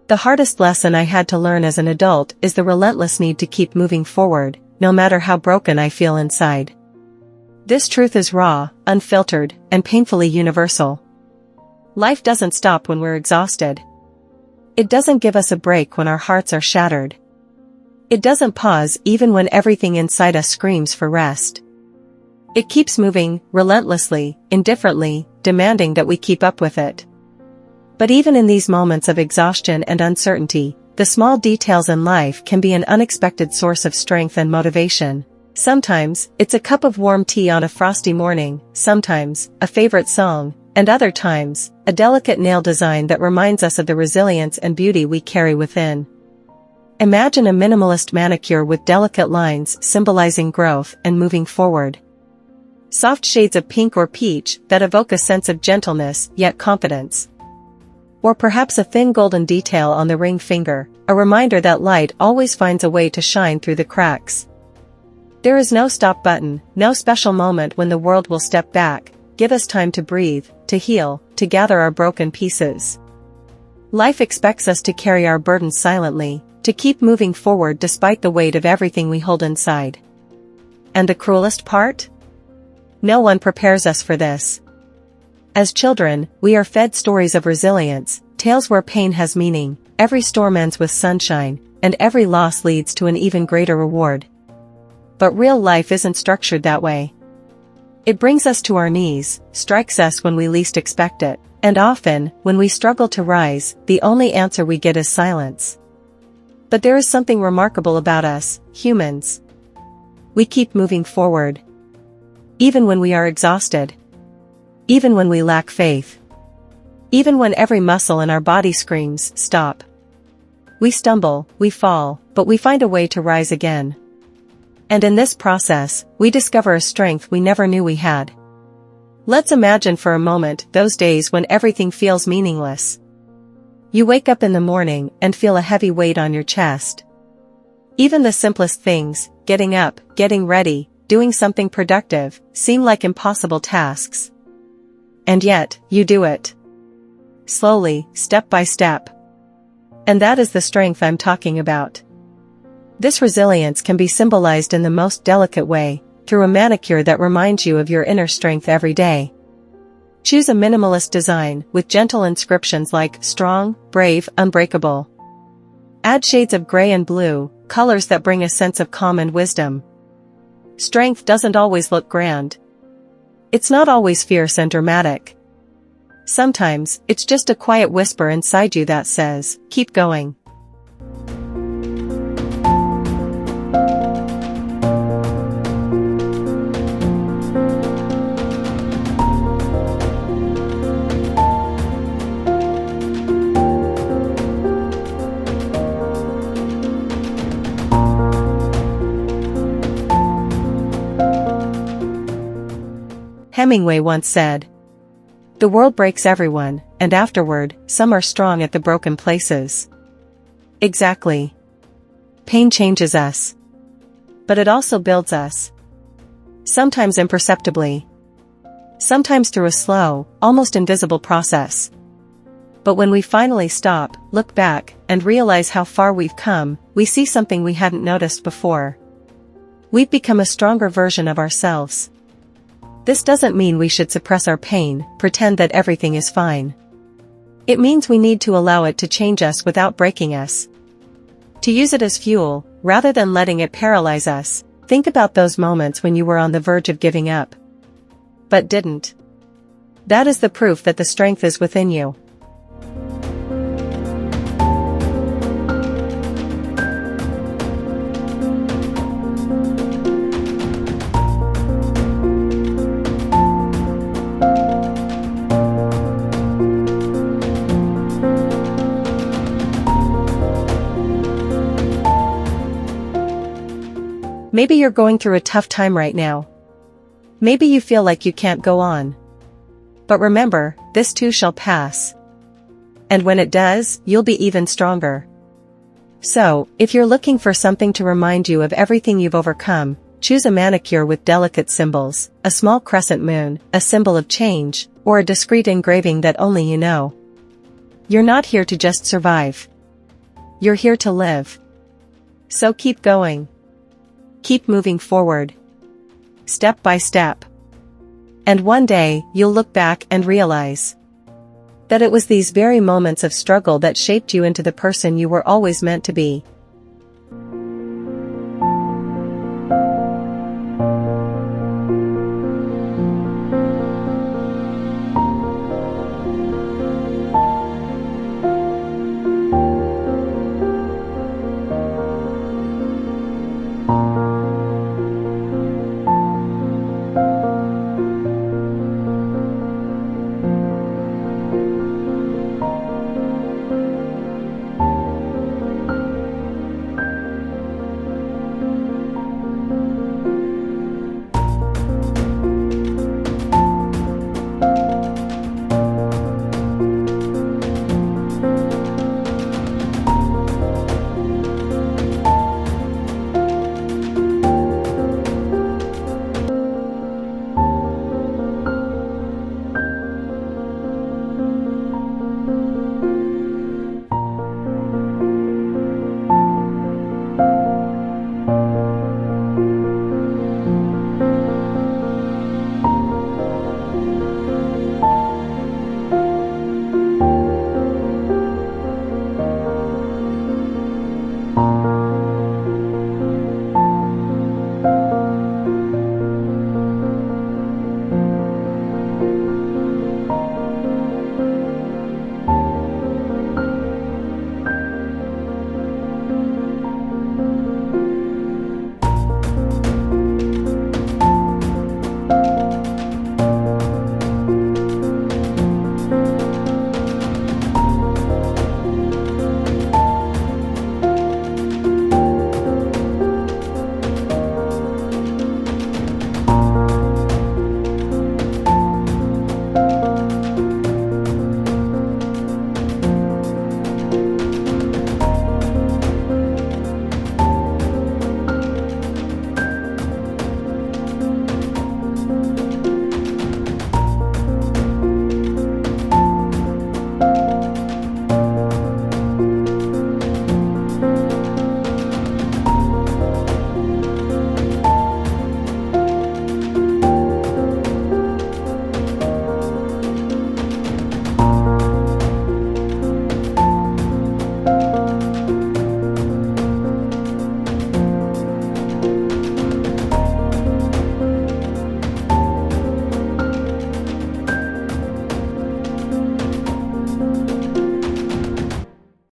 The hardest lesson I had to learn as an adult is the relentless need to keep moving forward, no matter how broken I feel inside. This truth is raw, unfiltered, and painfully universal. Life doesn't stop when we're exhausted. It doesn't give us a break when our hearts are shattered. It doesn't pause even when everything inside us screams for rest. It keeps moving, relentlessly, indifferently, demanding that we keep up with it. But even in these moments of exhaustion and uncertainty, the small details in life can be an unexpected source of strength and motivation. Sometimes, it's a cup of warm tea on a frosty morning, sometimes, a favorite song, and other times, a delicate nail design that reminds us of the resilience and beauty we carry within. Imagine a minimalist manicure with delicate lines symbolizing growth and moving forward. Soft shades of pink or peach that evoke a sense of gentleness yet confidence. Or perhaps a thin golden detail on the ring finger, a reminder that light always finds a way to shine through the cracks. There is no stop button, no special moment when the world will step back, give us time to breathe, to heal, to gather our broken pieces. Life expects us to carry our burdens silently, to keep moving forward despite the weight of everything we hold inside. And the cruelest part? No one prepares us for this. As children, we are fed stories of resilience, tales where pain has meaning, every storm ends with sunshine, and every loss leads to an even greater reward. But real life isn't structured that way. It brings us to our knees, strikes us when we least expect it, and often, when we struggle to rise, the only answer we get is silence. But there is something remarkable about us, humans. We keep moving forward. Even when we are exhausted. Even when we lack faith. Even when every muscle in our body screams, stop. We stumble, we fall, but we find a way to rise again. And in this process, we discover a strength we never knew we had. Let's imagine for a moment those days when everything feels meaningless. You wake up in the morning and feel a heavy weight on your chest. Even the simplest things, getting up, getting ready, doing something productive, seem like impossible tasks. And yet, you do it. Slowly, step by step. And that is the strength I'm talking about. This resilience can be symbolized in the most delicate way, through a manicure that reminds you of your inner strength every day. Choose a minimalist design with gentle inscriptions like strong, brave, unbreakable. Add shades of gray and blue, colors that bring a sense of calm and wisdom. Strength doesn't always look grand. It's not always fierce and dramatic. Sometimes, it's just a quiet whisper inside you that says, keep going. Hemingway once said, "The world breaks everyone, and afterward, some are strong at the broken places." Exactly. Pain changes us. But it also builds us. Sometimes imperceptibly. Sometimes through a slow, almost invisible process. But when we finally stop, look back, and realize how far we've come, we see something we hadn't noticed before. We've become a stronger version of ourselves. This doesn't mean we should suppress our pain, pretend that everything is fine. It means we need to allow it to change us without breaking us. To use it as fuel, rather than letting it paralyze us. Think about those moments when you were on the verge of giving up. But didn't. That is the proof that the strength is within you. Maybe you're going through a tough time right now. Maybe you feel like you can't go on. But remember, this too shall pass. And when it does, you'll be even stronger. So, if you're looking for something to remind you of everything you've overcome, choose a manicure with delicate symbols, a small crescent moon, a symbol of change, or a discreet engraving that only you know. You're not here to just survive. You're here to live. So keep going. Keep moving forward. Step by step. And one day, you'll look back and realize that it was these very moments of struggle that shaped you into the person you were always meant to be.